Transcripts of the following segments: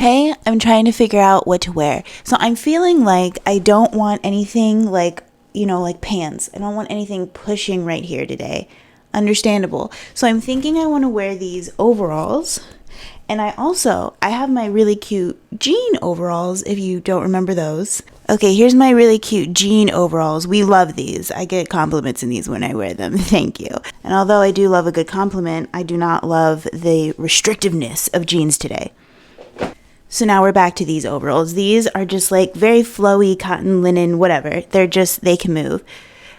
Hey, I'm trying to figure out what to wear. So I'm feeling like I don't want anything like, like pants. I don't want anything pushing right here today. Understandable. So I'm thinking I want to wear these overalls. And I have my really cute jean overalls, if you don't remember those. Okay, here's my really cute jean overalls. We love these. I get compliments in these when I wear them. Thank you. And although I do love a good compliment, I do not love the restrictiveness of jeans today. So now we're back to these overalls. These are just like very flowy cotton linen, whatever. They can move,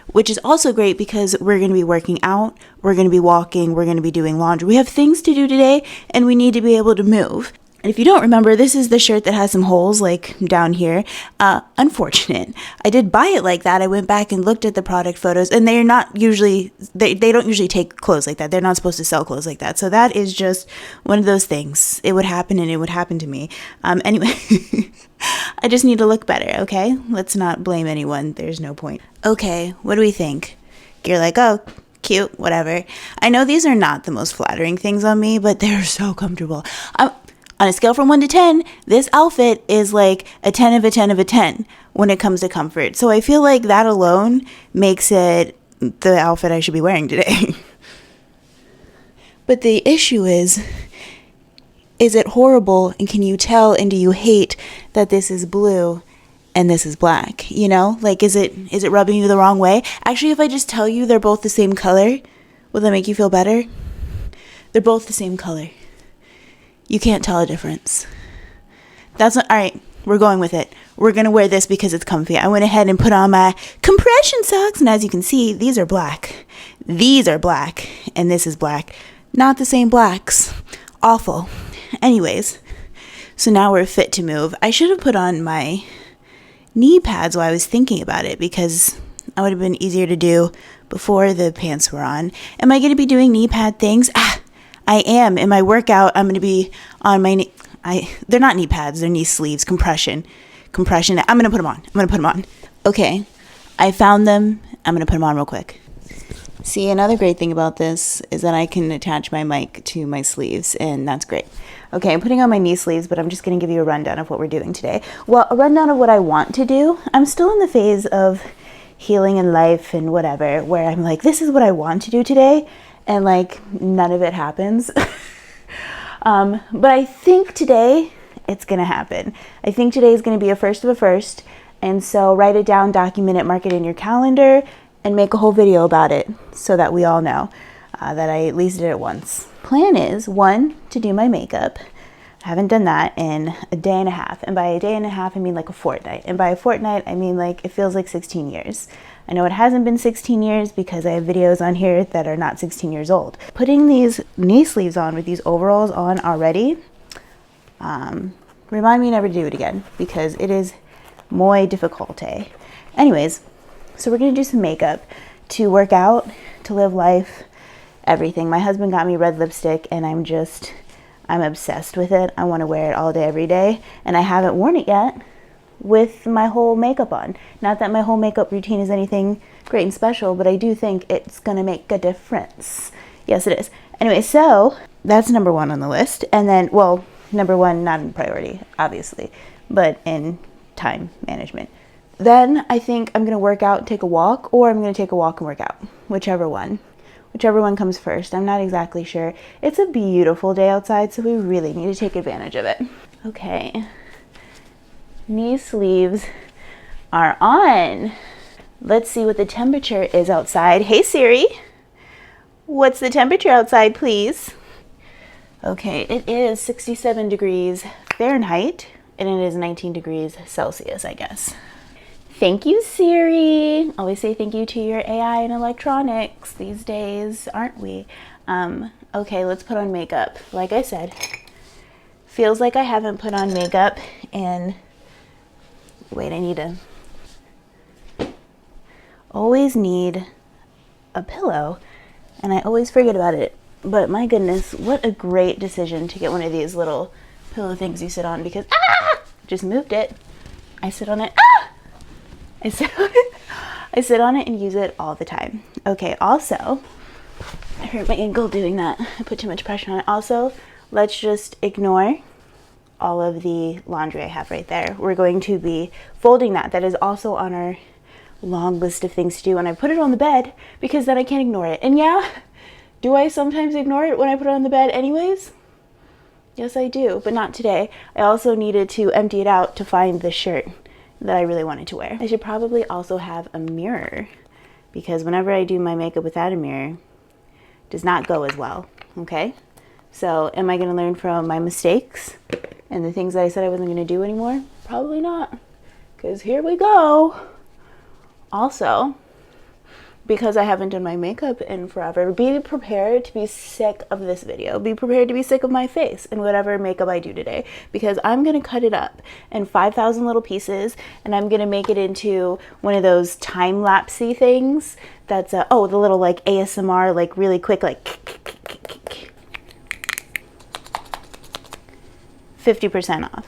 which is also great because we're going to be working out, we're going to be walking, we're going to be doing laundry. We have things to do today and we need to be able to move. And if you don't remember, this is the shirt that has some holes like down here. Unfortunate. I did buy it like that. I went back and looked at the product photos and they don't usually take clothes like that. They're not supposed to sell clothes like that. So that is just one of those things. It would happen and it would happen to me. Anyway, I just need to look better, okay? Let's not blame anyone. There's no point. Okay, what do we think? You're like, oh, cute, whatever. I know these are not the most flattering things on me, but they're so comfortable. On a scale from 1 to 10, this outfit is like a 10 of a 10 of a 10 when it comes to comfort. So I feel like that alone makes it the outfit I should be wearing today. But the issue is it horrible and can you tell and do you hate that this is blue and this is black? You know, like is it rubbing you the wrong way? Actually, if I just tell you they're both the same color, will that make you feel better? They're both the same color. You can't tell a difference. All right, we're going with it. We're going to wear this because it's comfy. I went ahead and put on my compression socks, and as you can see, these are black. These are black, and this is black. Not the same blacks. Awful. Anyways, so now we're fit to move. I should have put on my knee pads while I was thinking about it because that would have been easier to do before the pants were on. Am I going to be doing knee pad things? I am. In my workout, I'm going to be on my knee. They're not knee pads. They're knee sleeves. Compression. I'm going to put them on. Okay. I found them. I'm going to put them on real quick. See, another great thing about this is that I can attach my mic to my sleeves, and that's great. Okay, I'm putting on my knee sleeves, but I'm just going to give you a rundown of what we're doing today. Well, a rundown of what I want to do. I'm still in the phase of healing in life and whatever, where I'm like, this is what I want to do today. And like none of it happens. But I think today it's going to happen. I think today is going to be a first of a first. And so write it down, document it, mark it in your calendar, and make a whole video about it so that we all know that I at least did it once. Plan is, 1, to do my makeup. I haven't done that in a day and a half. And by a day and a half, I mean like a fortnight. And by a fortnight, I mean like it feels like 16 years. I know it hasn't been 16 years because I have videos on here that are not 16 years old. Putting these knee sleeves on with these overalls on already, remind me never to do it again because it is muy difficulte. Anyways, so we're going to do some makeup to work out, to live life, everything. My husband got me red lipstick and I'm obsessed with it. I want to wear it all day, every day. And I haven't worn it yet with my whole makeup on. Not that my whole makeup routine is anything great and special, but I do think it's going to make a difference. Yes, it is. Anyway, so that's number 1 on the list. And then, well, number 1, not in priority, obviously, but in time management. Then I think I'm going to work out and take a walk, or I'm going to take a walk and work out. Whichever one comes first. I'm not exactly sure. It's a beautiful day outside, so we really need to take advantage of it. Okay. Knee sleeves are on. Let's see what the temperature is outside. Hey Siri, what's the temperature outside, please? Okay, it is 67 degrees Fahrenheit, and it is 19 degrees Celsius, I guess. Thank you, Siri. Always say thank you to your AI and electronics these days, aren't we? Okay, let's put on makeup. Like I said, feels like I haven't put on makeup in... Wait, I need to... Always need a pillow, and I always forget about it. But my goodness, what a great decision to get one of these little pillow things you sit on because... Just moved it. I sit on it. I sit on it and use it all the time. Okay, also, I hurt my ankle doing that. I put too much pressure on it. Also, let's just ignore all of the laundry I have right there. We're going to be folding that. That is also on our long list of things to do, and I put it on the bed because then I can't ignore it. And yeah, do I sometimes ignore it when I put it on the bed anyways? Yes, I do, but not today. I also needed to empty it out to find the shirt that I really wanted to wear. I should probably also have a mirror because whenever I do my makeup without a mirror, it does not go as well, okay? So am I gonna learn from my mistakes and the things that I said I wasn't gonna do anymore? Probably not, because here we go. Also, because I haven't done my makeup in forever, be prepared to be sick of this video. Be prepared to be sick of my face and whatever makeup I do today, because I'm gonna cut it up in 5,000 little pieces and I'm gonna make it into one of those time-lapsey things that's, oh, the little like ASMR, like really quick, like 50% off.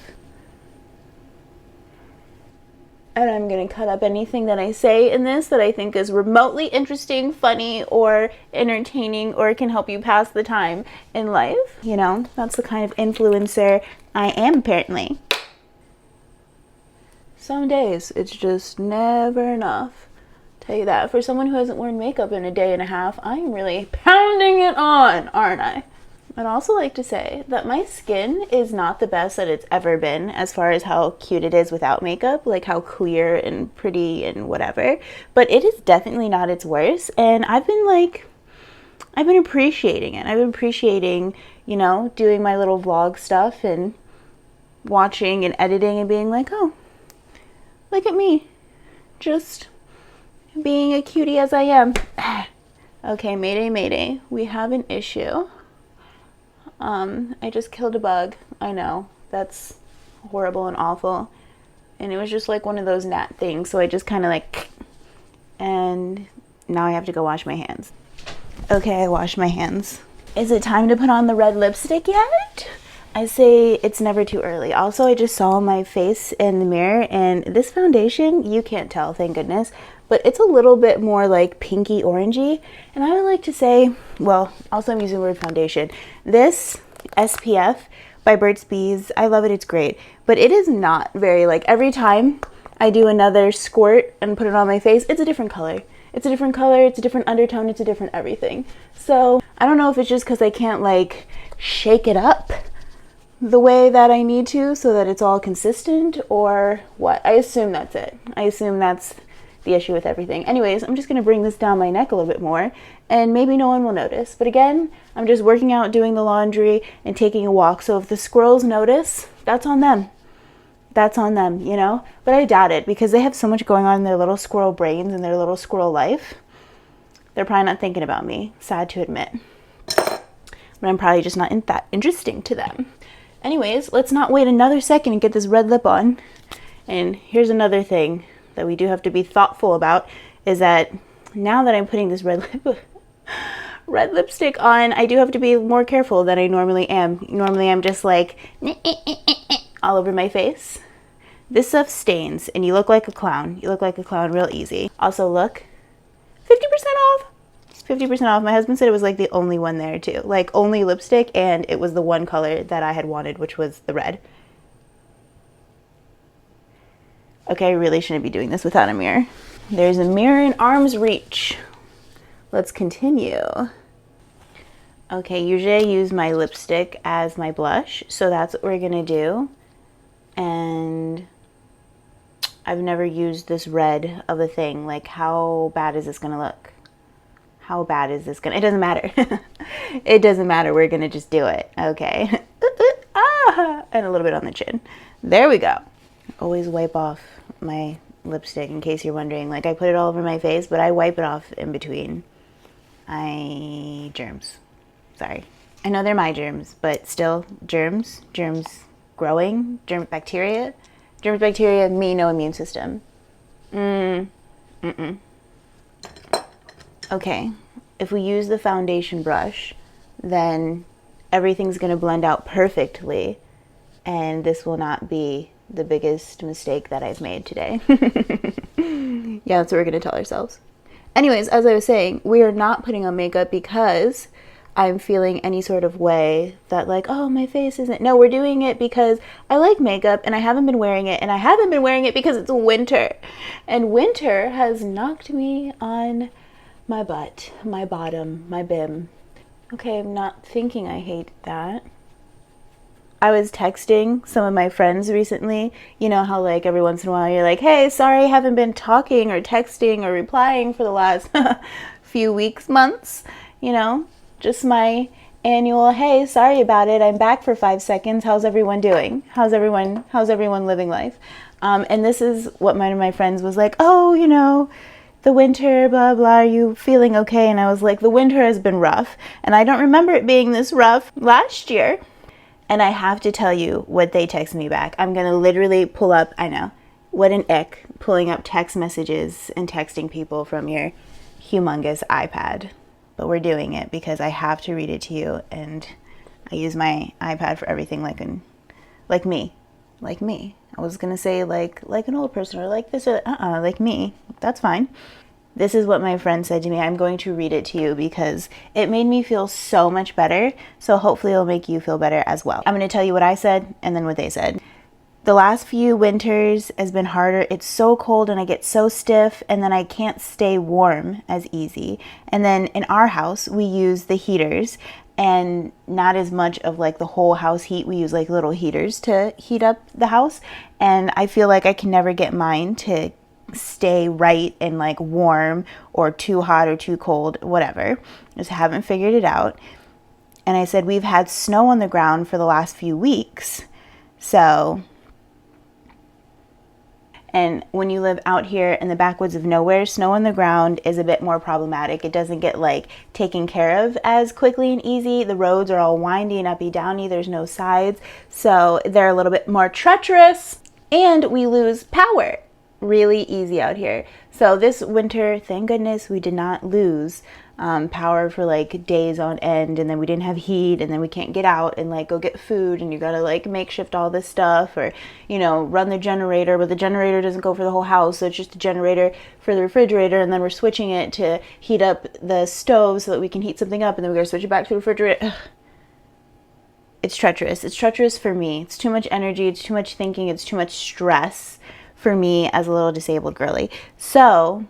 And I'm going to cut up anything that I say in this that I think is remotely interesting, funny, or entertaining, or can help you pass the time in life. You know, that's the kind of influencer I am apparently. Some days it's just never enough. Tell you that. For someone who hasn't worn makeup in a day and a half, I'm really pounding it on, aren't I? I'd also like to say that my skin is not the best that it's ever been as far as how cute it is without makeup, like how clear and pretty and whatever, but it is definitely not its worst, and I've been appreciating it. I've been appreciating, you know, doing my little vlog stuff and watching and editing and being like, oh, look at me, just being a cutie as I am. Okay, mayday, mayday, we have an issue. I just killed a bug. I know, that's horrible and awful. And it was just like one of those gnat things. So I just kind of like, and now I have to go wash my hands. Okay, I washed my hands. Is it time to put on the red lipstick yet? I say it's never too early. Also, I just saw my face in the mirror and this foundation, you can't tell, thank goodness, but it's a little bit more like pinky orangey. And I would like to say, well, also I'm using the word foundation. This SPF by Burt's Bees, I love it, it's great, but it is not very, like, every time I do another squirt and put it on my face, it's a different color. It's a different color, it's a different undertone, it's a different everything. So I don't know if it's just because I can't like shake it up the way that I need to so that it's all consistent or what. I assume that's it. I assume that's the issue with everything. Anyways, I'm just going to bring this down my neck a little bit more and maybe no one will notice. But again, I'm just working out, doing the laundry and taking a walk. So if the squirrels notice, that's on them. That's on them, you know? But I doubt it because they have so much going on in their little squirrel brains and their little squirrel life. They're probably not thinking about me, sad to admit. But I'm probably just not that interesting to them. Anyways, let's not wait another second and get this red lip on. And here's another thing that we do have to be thoughtful about is that now that I'm putting this red lipstick on, I do have to be more careful than I normally am. Normally I'm just like all over my face. This stuff stains and you look like a clown. You look like a clown real easy. Also look, 50% off. It's 50% off. My husband said it was like the only one there too. Like only lipstick, and it was the one color that I had wanted, which was the red. Okay, I really shouldn't be doing this without a mirror. There's a mirror in arm's reach. Let's continue. Okay, usually I use my lipstick as my blush, so that's what we're gonna do. And I've never used this red of a thing. Like, how bad is this gonna look? How bad is this gonna, it doesn't matter. It doesn't matter, we're gonna just do it, okay? And a little bit on the chin. There we go. Always wipe off my lipstick in case you're wondering. Like, I put it all over my face, but I wipe it off in between. Germs. Sorry. I know they're my germs, but still, germs growing, bacteria, me, no immune system. Okay, if we use the foundation brush, then everything's gonna blend out perfectly, and this will not be the biggest mistake that I've made today. Yeah, that's what we're gonna tell ourselves. Anyways, as I was saying, we are not putting on makeup because I'm feeling any sort of way that like, oh, my face isn't. No, we're doing it because I like makeup and I haven't been wearing it, and I haven't been wearing it because it's winter. And winter has knocked me on my butt, my bottom, my bim. Okay, I'm not thinking I hate that. I was texting some of my friends recently. You know how like every once in a while you're like, hey, sorry I haven't been talking or texting or replying for the last few weeks, months, you know? Just my annual, hey, sorry about it. I'm back for 5 seconds. How's everyone doing? How's everyone living life? And this is what one of my friends was like, oh, you know, the winter, blah, blah, are you feeling okay? And I was like, the winter has been rough. And I don't remember it being this rough last year. And I have to tell you what they text me back. I'm going to literally pull up, I know, what an ick, pulling up text messages and texting people from your humongous iPad. But we're doing it because I have to read it to you, and I use my iPad for everything like me. I was going to say like an old person or like this or like me. That's fine. This is what my friend said to me. I'm going to read it to you because it made me feel so much better. So hopefully it'll make you feel better as well. I'm going to tell you what I said and then what they said. The last few winters has been harder. It's so cold and I get so stiff, and then I can't stay warm as easy. And then in our house, we use the heaters, and not as much of like the whole house heat. We use like little heaters to heat up the house. And I feel like I can never get mine to stay right and like warm or too hot or too cold, whatever. Just haven't figured it out. And I said, we've had snow on the ground for the last few weeks. So, and when you live out here in the backwoods of nowhere, snow on the ground is a bit more problematic. It doesn't get like taken care of as quickly and easy. The roads are all windy and uppy downy. There's no sides. So they're a little bit more treacherous, and we lose power really easy out here. So this winter, thank goodness we did not lose power for like days on end, and then we didn't have heat, and then we can't get out and like go get food, and you gotta like makeshift all this stuff, or you know, run the generator, but the generator doesn't go for the whole house, so it's just a generator for the refrigerator, and then we're switching it to heat up the stove so that we can heat something up, and then we gotta switch it back to the refrigerator. Ugh. It's treacherous. It's treacherous for me. It's too much energy, it's too much thinking, it's too much stress for me as a little disabled girly. So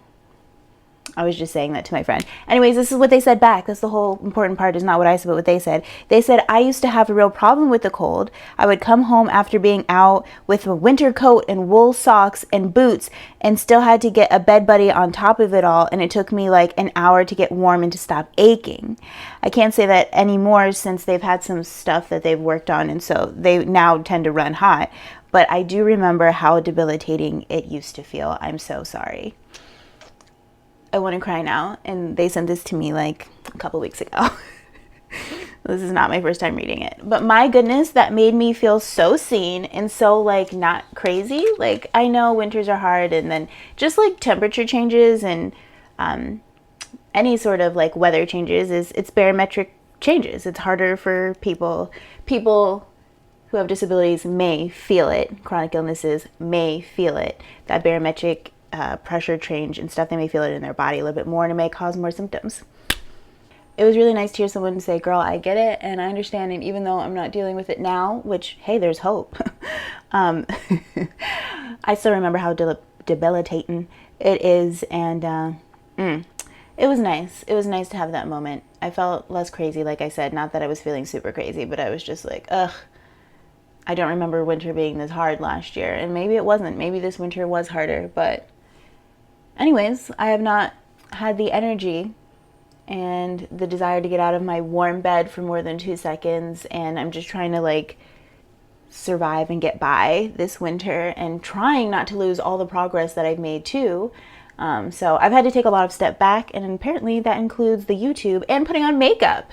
I was just saying that to my friend. Anyways, this is what they said back. That's the whole important part, is not what I said, but what they said. They said, I used to have a real problem with the cold. I would come home after being out with a winter coat and wool socks and boots, and still had to get a bed buddy on top of it all. And it took me like an hour to get warm and to stop aching. I can't say that anymore since they've had some stuff that they've worked on, and so they now tend to run hot. But I do remember how debilitating it used to feel. I'm so sorry. I want to cry now. And they sent this to me like a couple weeks ago. This is not my first time reading it. But my goodness, that made me feel so seen and so like not crazy. Like, I know winters are hard, and then just like temperature changes and any sort of like weather changes, it's barometric changes. It's harder for people who have disabilities may feel it. Chronic illnesses may feel it. That barometric pressure change and stuff, they may feel it in their body a little bit more, and it may cause more symptoms. It was really nice to hear someone say, girl, I get it and I understand, and even though I'm not dealing with it now, which, hey, there's hope. I still remember how debilitating it is, and it was nice. It was nice to have that moment. I felt less crazy, like I said. Not that I was feeling super crazy, but I was just like, ugh. I don't remember winter being this hard last year, and maybe it wasn't. Maybe this winter was harder, but anyways, I have not had the energy and the desire to get out of my warm bed for more than 2 seconds, and I'm just trying to like survive and get by this winter, and trying not to lose all the progress that I've made too. So I've had to take a lot of step back, and apparently that includes the YouTube and putting on makeup,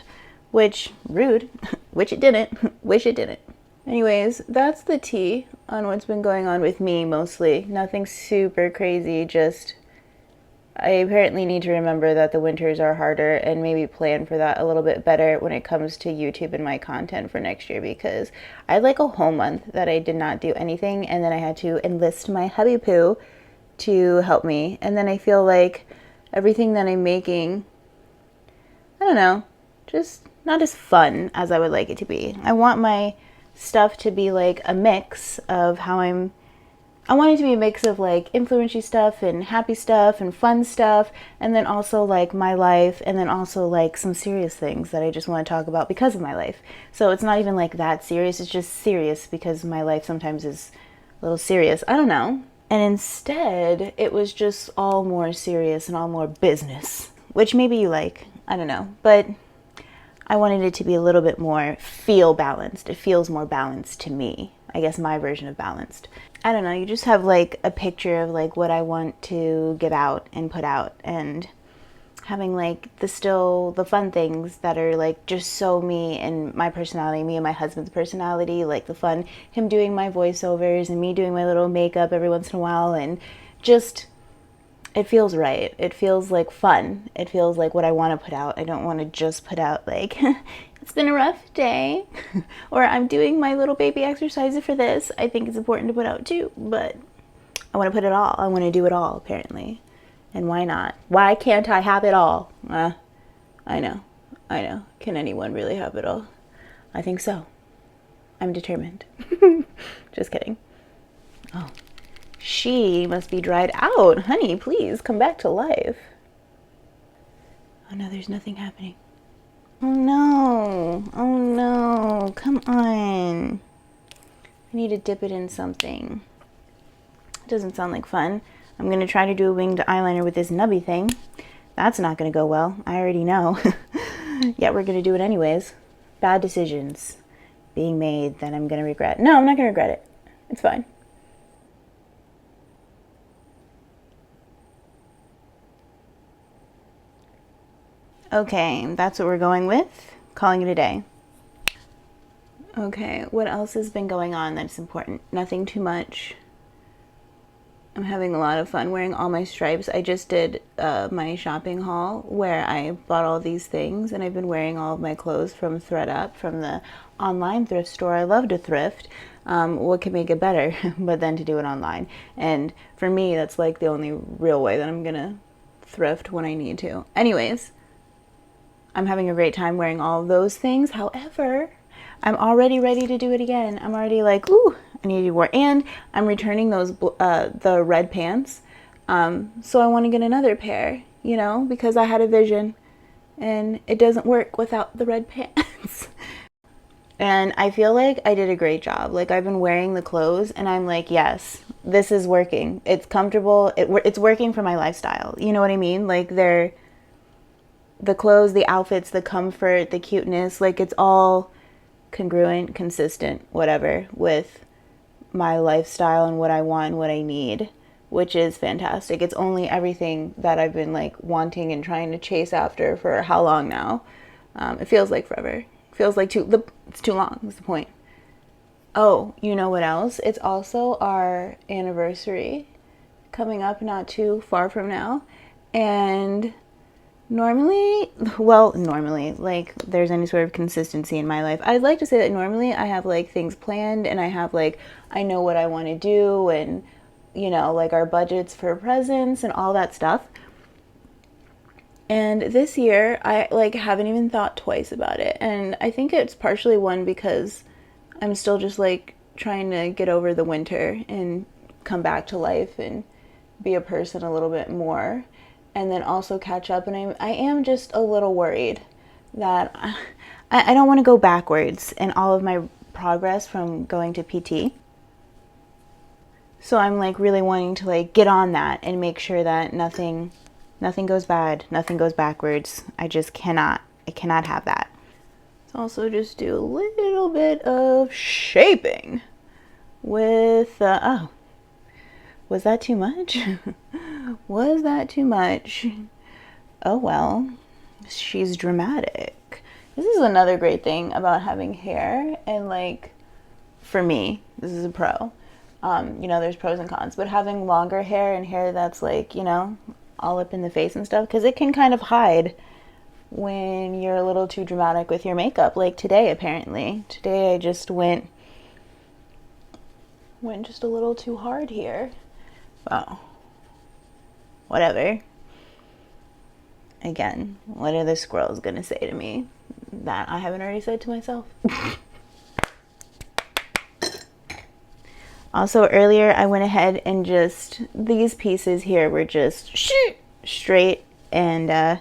which, rude, which it didn't, wish it didn't. Anyways, that's the tea on what's been going on with me mostly. Nothing super crazy, just I apparently need to remember that the winters are harder and maybe plan for that a little bit better when it comes to YouTube and my content for next year, because I had like a whole month that I did not do anything, and then I had to enlist my hubby poo to help me, and then I feel like everything that I'm making, I don't know, just not as fun as I would like it to be. I want my stuff to be like a mix of I want it to be a mix of like influency stuff and happy stuff and fun stuff, and then also like my life, and then also like some serious things that I just want to talk about because of my life. So it's not even like that serious, it's just serious because my life sometimes is a little serious. I don't know. And instead, it was just all more serious and all more business, which maybe you like. I don't know. But I wanted it to be a little bit more feel balanced. It feels more balanced to me. I guess my version of balanced. I don't know. You just have like a picture of like what I want to get out and put out, and having like the fun things that are like just so me and my personality, me and my husband's personality, like the fun, him doing my voiceovers and me doing my little makeup every once in a while, and just, it feels right. It feels like fun. It feels like what I want to put out. I don't want to just put out like, it's been a rough day, or I'm doing my little baby exercises for this. I think it's important to put out too, but I want to put it all. I want to do it all, apparently. And why not? Why can't I have it all? I know. Can anyone really have it all? I think so. I'm determined. Just kidding. Oh, she must be dried out. Honey, please come back to life. Oh no, there's nothing happening. Oh no, come on. I need to dip it in something. It doesn't sound like fun. I'm going to try to do a winged eyeliner with this nubby thing. That's not going to go well. I already know. Yet we're going to do it anyways. Bad decisions being made that I'm going to regret. No, I'm not going to regret it. It's fine. Okay, that's what we're going with. Calling it a day. Okay, what else has been going on that's important? Nothing too much. I'm having a lot of fun wearing all my stripes. I just did my shopping haul where I bought all these things, and I've been wearing all of my clothes from thredUP, from the online thrift store. I love to thrift. What can make it better but then to do it online? And for me, that's like the only real way that I'm gonna thrift when I need to. Anyways, I'm having a great time wearing all of those things. However, I'm already ready to do it again. I'm already like, ooh, I need to do more. And I'm returning those the red pants. So I want to get another pair, you know, because I had a vision and it doesn't work without the red pants. And I feel like I did a great job. Like, I've been wearing the clothes and I'm like, yes, this is working. It's comfortable. It's working for my lifestyle. You know what I mean? Like, the clothes, the outfits, the comfort, the cuteness, like it's all congruent, consistent, whatever, with my lifestyle and what I want and what I need, which is fantastic. It's only everything that I've been like wanting and trying to chase after for how long now? It feels like forever. It feels like it's too long. What's the point? Oh, you know what else? It's also our anniversary coming up not too far from now. And normally, like there's any sort of consistency in my life, I'd like to say that normally I have like things planned and I have like, I know what I want to do, and you know, like our budgets for presents and all that stuff. And this year I like haven't even thought twice about it. And I think it's partially one because I'm still just like trying to get over the winter and come back to life and be a person a little bit more, and then also catch up. And I am just a little worried that I don't want to go backwards in all of my progress from going to PT. So I'm like really wanting to like get on that and make sure that nothing goes bad, nothing goes backwards. I cannot have that. So also just do a little bit of shaping with, oh, was that too much? Was that too much? Oh well, she's dramatic. This is another great thing about having hair, and like, for me, this is a pro. You know, there's pros and cons, but having longer hair and hair that's like, you know, all up in the face and stuff, because it can kind of hide when you're a little too dramatic with your makeup. Like today, apparently. Today I just went just a little too hard here. Well, whatever. Again, what are the squirrels gonna say to me? that I haven't already said to myself. Also, earlier I went ahead and just, these pieces here were just straight and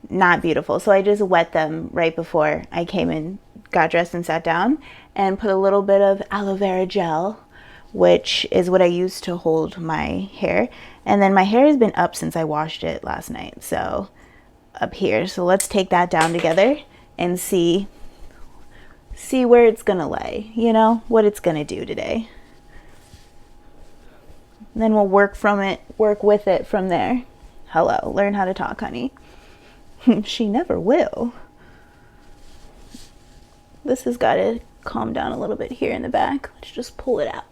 not beautiful. So I just wet them right before I came in, got dressed and sat down, and put a little bit of aloe vera gel, which is what I use to hold my hair. And then my hair has been up since I washed it last night. So up here. So let's take that down together and see where it's gonna lay, you know, what it's gonna do today. And then we'll work with it from there. Hello, learn how to talk, honey. She never will. This has got to calm down a little bit here in the back. Let's just pull it out.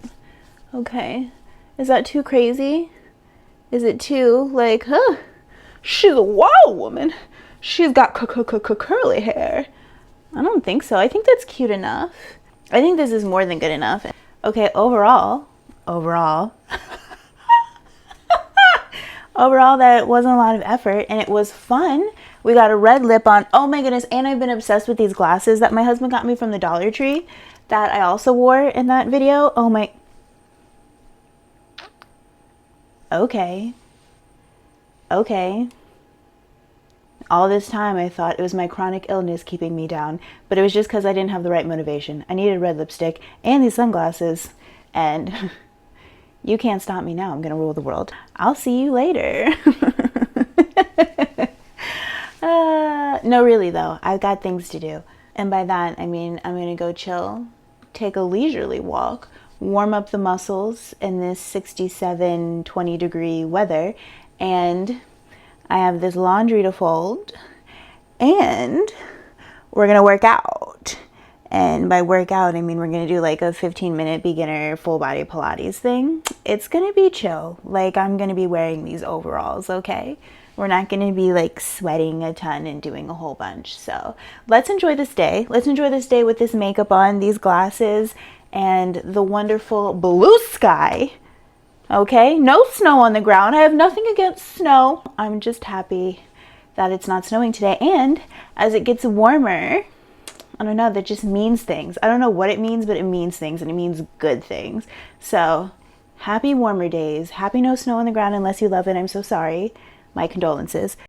Okay. Is that too crazy? Is it too, like, huh? She's a wild woman. She's got curly hair. I don't think so. I think that's cute enough. I think this is more than good enough. Okay, overall, that wasn't a lot of effort, and it was fun. We got a red lip on. Oh my goodness, and I've been obsessed with these glasses that my husband got me from the Dollar Tree that I also wore in that video. Oh my. Okay. All this time I thought it was my chronic illness keeping me down, but it was just because I didn't have the right motivation. I needed red lipstick and these sunglasses, and you can't stop me now. I'm gonna rule the world. I'll see you later. No, really though, I've got things to do. And by that, I mean, I'm gonna go chill, take a leisurely walk, warm up the muscles in this 67, 20-degree weather, and I have this laundry to fold, and we're gonna work out. And by workout, I mean we're gonna do like a 15-minute beginner full body Pilates thing. It's gonna be chill. Like, I'm gonna be wearing these overalls, okay? We're not gonna be like sweating a ton and doing a whole bunch. So let's enjoy this day. Let's enjoy this day with this makeup on, these glasses, and the wonderful blue sky. Okay, no snow on the ground. I have nothing against snow. I'm just happy that it's not snowing today. And as it gets warmer, I don't know, that just means things. I don't know what it means, but it means things, and it means good things. So happy warmer days. Happy no snow on the ground unless you love it. I'm so sorry. My condolences.